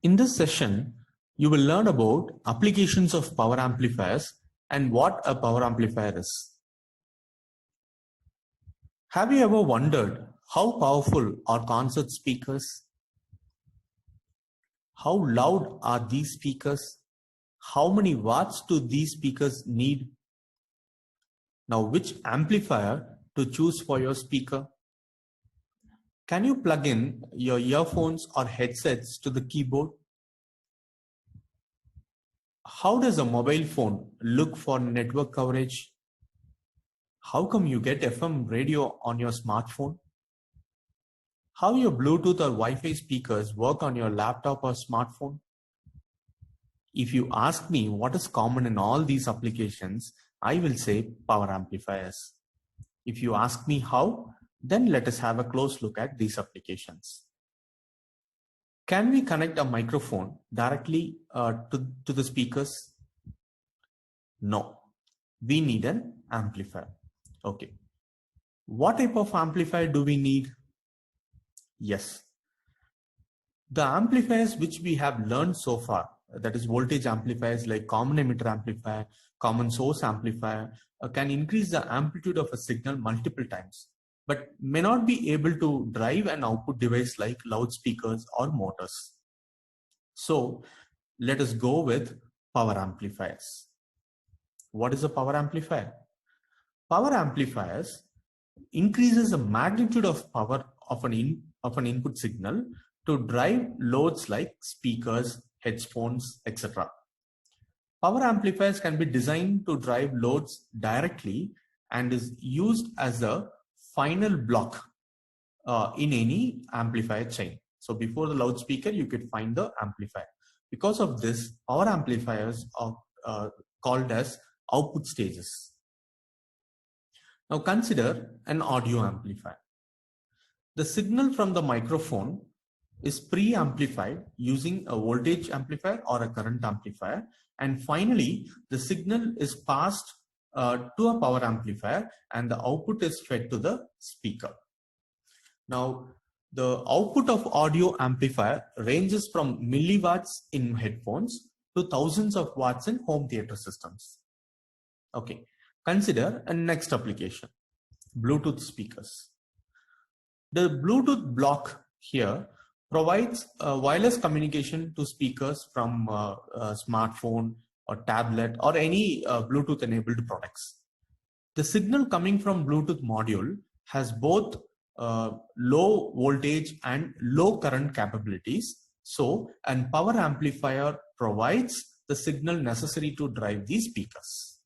In this session, you will learn about applications of power amplifiers and what a power amplifier is. Have you ever wondered how powerful are concert speakers? How loud are these speakers? How many watts do these speakers need? Now, which amplifier to choose for your speaker? Can you plug in your earphones or headsets to the keyboard? How does a mobile phone look for network coverage? How come you get FM radio on your smartphone? How your Bluetooth or Wi-Fi speakers work on your laptop or smartphone? If you ask me what is common in all these applications, I will say power amplifiers. If you ask me how, then let us have a close look at these applications. Can we connect a microphone directly to the speakers? No, we need an amplifier. Okay. What type of amplifier do we need? Yes. The amplifiers which we have learned so far, that is voltage amplifiers like common emitter amplifier, common source amplifier, can increase the amplitude of a signal multiple times, but may not be able to drive an output device like loudspeakers or motors. So let us go with power amplifiers. What is a power amplifier? Power amplifiers increases the magnitude of power of an input signal to drive loads like speakers, headphones, etc. Power amplifiers can be designed to drive loads directly and is used as a final block in any amplifier chain. So before the loudspeaker, you could find the amplifier. Because of this, power amplifiers are called as output stages. Now consider an audio amplifier. The signal from the microphone is pre-amplified using a voltage amplifier or a current amplifier, and finally the signal is passed to a power amplifier and the output is fed to the speaker. Now the output of audio amplifier ranges from milliwatts in headphones to thousands of watts in home theater systems. Okay, consider a next application, Bluetooth speakers. The Bluetooth block here provides wireless communication to speakers from a smartphone or tablet or any Bluetooth enabled products. The signal coming from Bluetooth module has both low voltage and low current capabilities. So, and power amplifier provides the signal necessary to drive these speakers.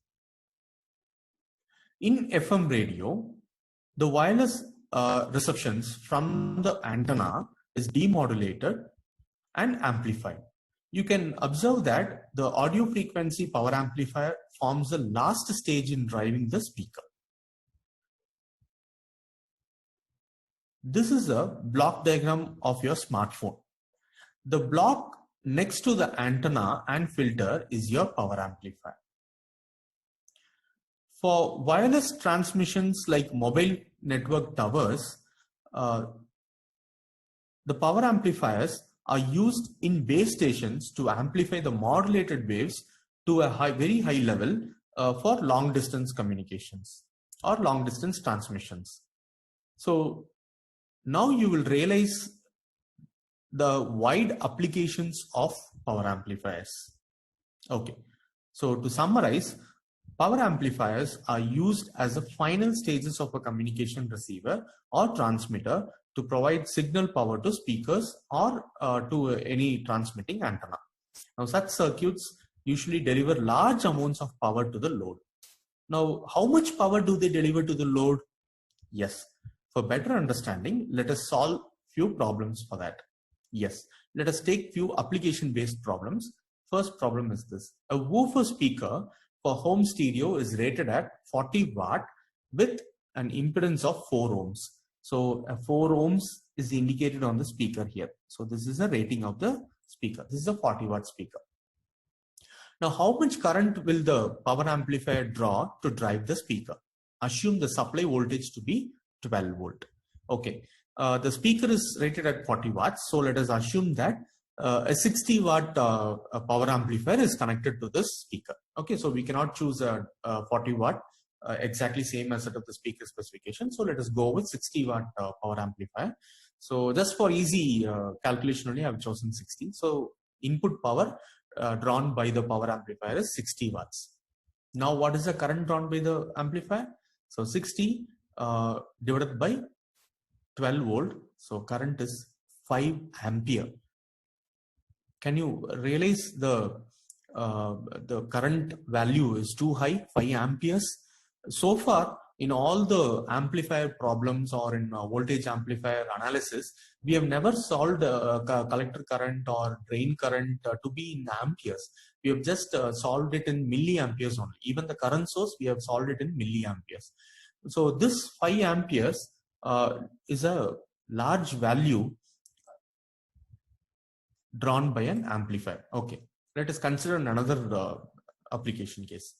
In FM radio, the wireless receptions from the antenna is demodulated and amplified. You can observe that the audio frequency power amplifier forms the last stage in driving the speaker. This is a block diagram of your smartphone. The block next to the antenna and filter is your power amplifier. For wireless transmissions like mobile network towers, the power amplifiers are used in base stations to amplify the modulated waves to a very high level for long distance communications or long distance transmissions. So now you will realize the wide applications of power amplifiers. Okay, so to summarize, power amplifiers are used as the final stages of a communication receiver or transmitter to provide signal power to speakers or to any transmitting antenna. Now, such circuits usually deliver large amounts of power to the load. Now, how much power do they deliver to the load? Yes, for better understanding, let us solve few problems for that. Yes, let us take few application-based problems. First problem is this. A woofer speaker for home stereo is rated at 40 watt with an impedance of 4 ohms. So 4 ohms is indicated on the speaker here. So this is a rating of the speaker. This is a 40 watt speaker. Now how much current will the power amplifier draw to drive the speaker? Assume the supply voltage to be 12 volt. Okay. The speaker is rated at 40 watts. So let us assume that a 60 watt a power amplifier is connected to this speaker. Okay, so we cannot choose a 40 watt exactly same as that of the speaker specification. So let us go with 60 watt power amplifier. So just for easy calculation only, I've chosen 60. So input power drawn by the power amplifier is 60 watts. Now what is the current drawn by the amplifier? So 60 divided by 12 volt. So current is 5 ampere. Can you realize the current value is too high, 5 amperes? So far, in all the amplifier problems or in voltage amplifier analysis, we have never solved collector current or drain current to be in amperes. We have just solved it in milliamperes only. Even the current source, we have solved it in milliamperes. So this 5 amperes is a large value drawn by an amplifier. Okay, let us consider another application case.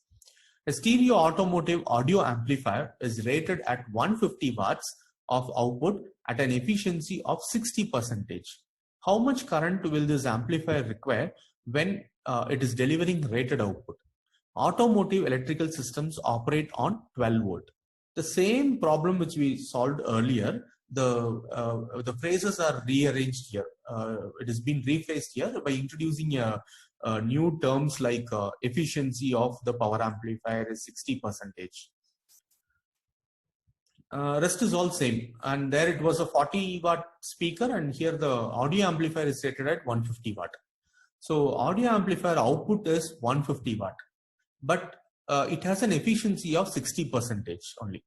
A stereo automotive audio amplifier is rated at 150 watts of output at an efficiency of 60%. How much current will this amplifier require when it is delivering rated output? Automotive electrical systems operate on 12 volt. The same problem which we solved earlier, the phrases are rearranged here. It has been rephrased here by introducing new terms like efficiency of the power amplifier is 60%. Rest is all same, and there it was a 40 watt speaker, and here the audio amplifier is rated at 150 watt. So audio amplifier output is 150 watt, but it has an efficiency of 60% only.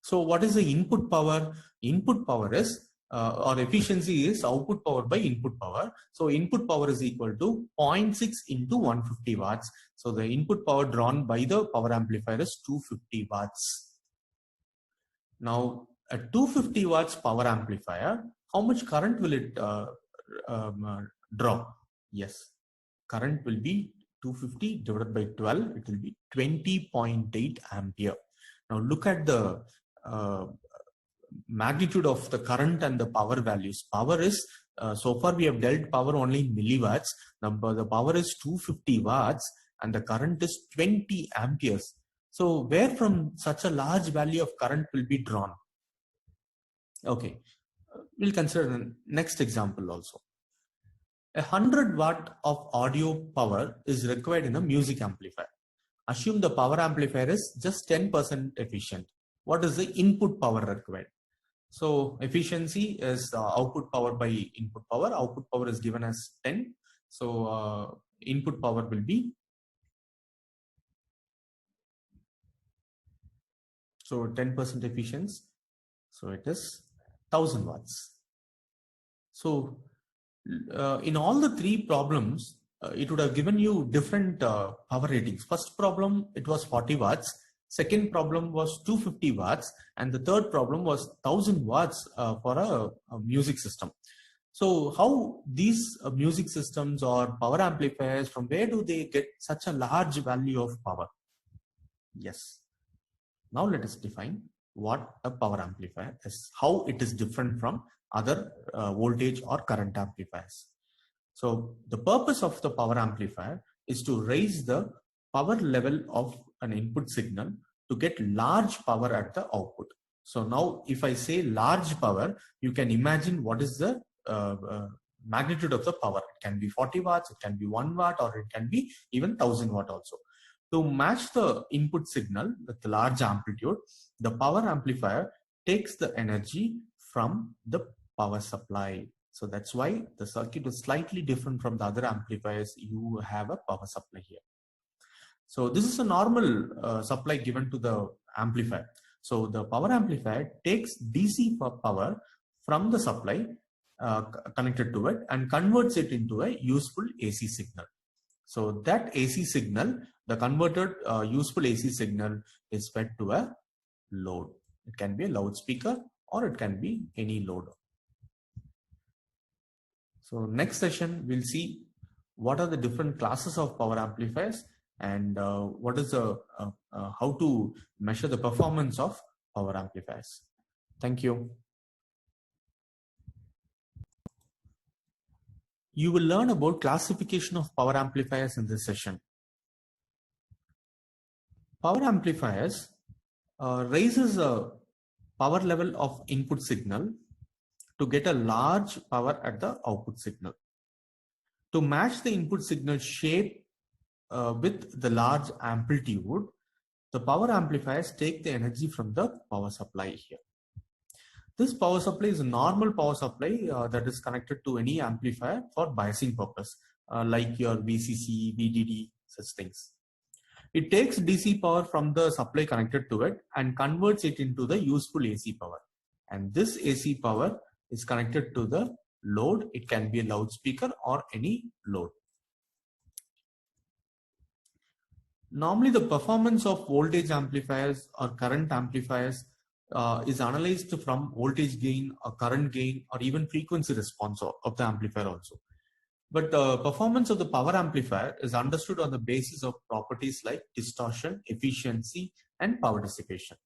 So what is the input power? Input power is or efficiency is output power by input power. So input power is equal to 0.6 into 150 watts. So the input power drawn by the power amplifier is 250 watts. Now a 250 watts power amplifier, how much current will it draw? Yes, current will be 250 divided by 12. It will be 20.8 ampere. Now look at the magnitude of the current and the power values. Power is so far we have dealt power only in milliwatts. Now the power is 250 watts and the current is 20 amperes. So where from such a large value of current will be drawn? Okay, we'll consider the next example also. 100 watt of audio power is required in a music amplifier. Assume the power amplifier is just 10% efficient. What is the input power required? So efficiency is output power by input power. Output power is given as 10. So input power will be, so 10% efficiency. So it is 1000 watts. So in all the three problems, it would have given you different power ratings. First problem, it was 40 watts. Second problem was 250 watts. And the third problem was 1000 watts for a music system. So how these music systems or power amplifiers, from where do they get such a large value of power? Yes. Now let us define what a power amplifier is, how it is different from other voltage or current amplifiers. So the purpose of the power amplifier is to raise the power level of an input signal to get large power at the output. So now if I say large power, you can imagine what is the magnitude of the power. It can be 40 watts, it can be 1 watt, or it can be even 1000 watt also. To match the input signal with the large amplitude, the power amplifier takes the energy from the power supply. So that's why the circuit is slightly different from the other amplifiers. You have a power supply here. So this is a normal supply given to the amplifier. So the power amplifier takes DC power from the supply connected to it and converts it into a useful AC signal. So that AC signal, the converted useful AC signal, is fed to a load. It can be a loudspeaker or it can be any load. So next session, we'll see what are the different classes of power amplifiers and what is the how to measure the performance of power amplifiers. Thank you. You will learn about classification of power amplifiers in this session. Power amplifiers raises a power level of input signal to get a large power at the output signal. To match the input signal shape with the large amplitude, the power amplifiers take the energy from the power supply here. This power supply is a normal power supply that is connected to any amplifier for biasing purpose, like your VCC, VDD, such things. It takes DC power from the supply connected to it and converts it into the useful AC power. And this AC power is connected to the load. It can be a loudspeaker or any load. Normally, the performance of voltage amplifiers or current amplifiers is analyzed from voltage gain or current gain or even frequency response of the amplifier also. But the performance of the power amplifier is understood on the basis of properties like distortion, efficiency, and power dissipation.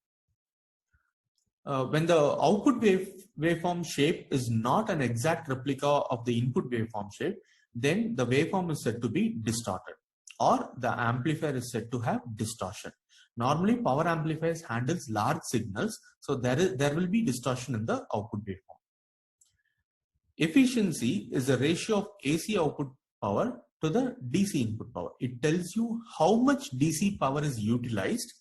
When the output waveform shape is not an exact replica of the input waveform shape, then the waveform is said to be distorted, or the amplifier is said to have distortion. Normally, power amplifiers handles large signals, so there will be distortion in the output waveform. Efficiency is the ratio of AC output power to the DC input power. It tells you how much DC power is utilized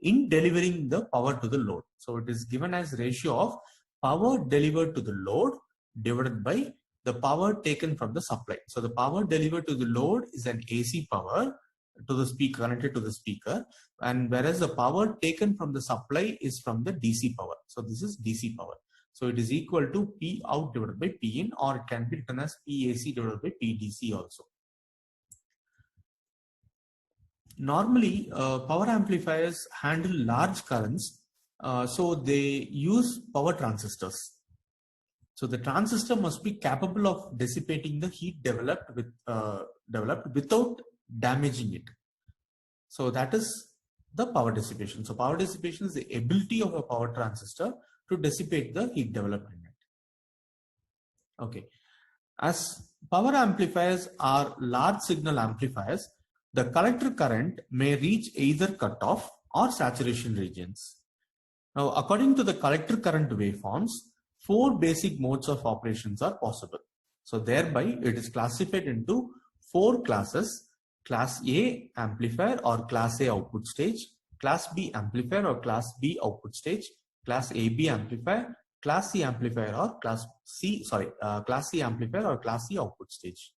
in delivering the power to the load. So it is given as ratio of power delivered to the load divided by the power taken from the supply. So the power delivered to the load is an AC power to the speaker, connected to the speaker, and whereas the power taken from the supply is from the DC power. So this is DC power. So it is equal to P out divided by P in, or it can be written as PAC divided by PDC also. Normally, power amplifiers handle large currents, so they use power transistors. So the transistor must be capable of dissipating the heat developed without damaging it. So that is the power dissipation. So power dissipation is the ability of a power transistor to dissipate the heat developed in it. Okay. As power amplifiers are large signal amplifiers, the collector current may reach either cutoff or saturation regions. Now, according to the collector current waveforms, 4 basic modes of operations are possible. So thereby it is classified into 4 classes: class A amplifier or class A output stage, class B amplifier or class B output stage, class AB amplifier, class C amplifier or class C amplifier or class C output stage.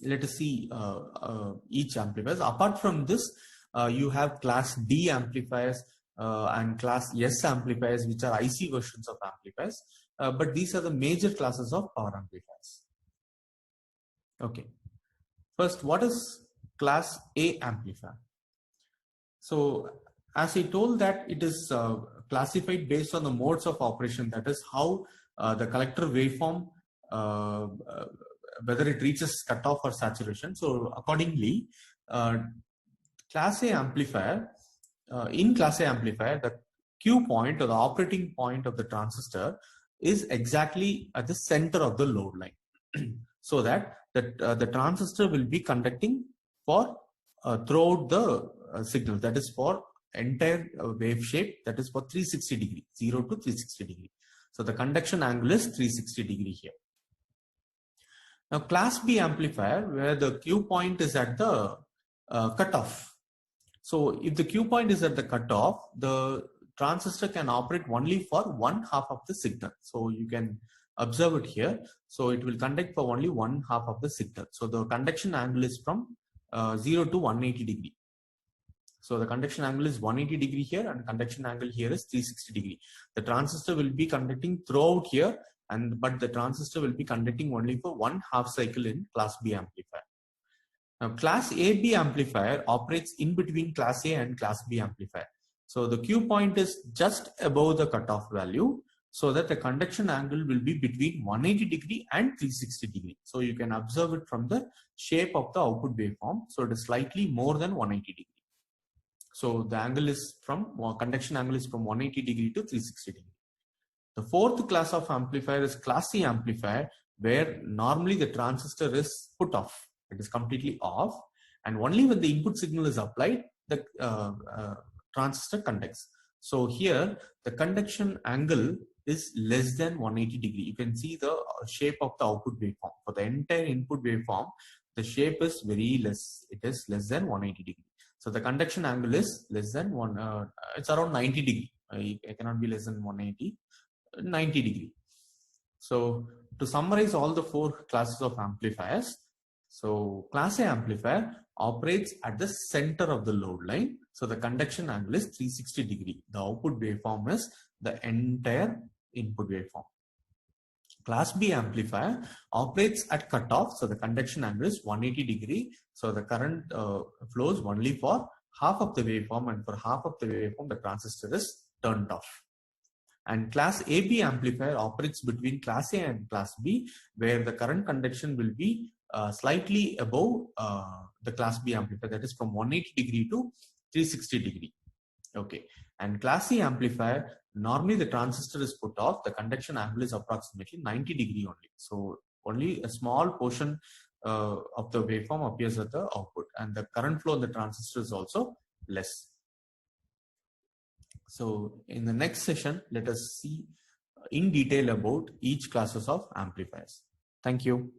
Let us see each amplifiers. Apart from this, you have class D amplifiers and class S amplifiers, which are IC versions of amplifiers, but these are the major classes of power amplifiers. Okay. First, what is class A amplifier? So as I told that it is classified based on the modes of operation, that is how the collector waveform, whether it reaches cutoff or saturation. So accordingly, class A amplifier, in class A amplifier, the Q point or the operating point of the transistor is exactly at the center of the load line, so that the transistor will be conducting for throughout the signal, that is for entire wave shape, that is for 360 degree, 0 to 360 degree. So the conduction angle is 360 degree here. Now class B amplifier, where the Q point is at the cutoff. So if the Q point is at the cutoff, the transistor can operate only for 1/2 of the signal. So you can observe it here. So it will conduct for only 1/2 of the signal. So the conduction angle is from 0 to 180 degree. So the conduction angle is 180 degree here, and conduction angle here is 360 degree. The transistor will be conducting throughout here, but the transistor will be conducting only for 1/2 cycle in class B amplifier. Now class AB amplifier operates in between class A and class B amplifier. So the Q point is just above the cutoff value, so that the conduction angle will be between 180 degree and 360 degree. So you can observe it from the shape of the output waveform. So it is slightly more than 180 degree. So the angle is conduction angle is from 180 degree to 360 degree. The fourth class of amplifier is class C amplifier, where normally the transistor is put off. It is completely off, and only when the input signal is applied, the transistor conducts. So here the conduction angle is less than 180 degree. You can see the shape of the output waveform. For the entire input waveform, the shape is very less. It is less than 180 degree. So the conduction angle is less than it's around 90 degree. It cannot be less than 180, 90 degree. So to summarize all the four classes of amplifiers, so class A amplifier operates at the center of the load line. So the conduction angle is 360 degree. The output waveform is the entire input waveform. Class B amplifier operates at cutoff. So the conduction angle is 180 degree. So the current flows only for half of the waveform, and for half of the waveform, the transistor is turned off. And class AB amplifier operates between class A and class B, where the current conduction will be slightly above the class B amplifier, that is from 180 degree to 360 degree. Okay. And class C amplifier, normally the transistor is put off, the conduction angle is approximately 90 degree only. So only a small portion of the waveform appears at the output, and the current flow in the transistor is also less. So in the next session, let us see in detail about each classes of amplifiers. Thank you.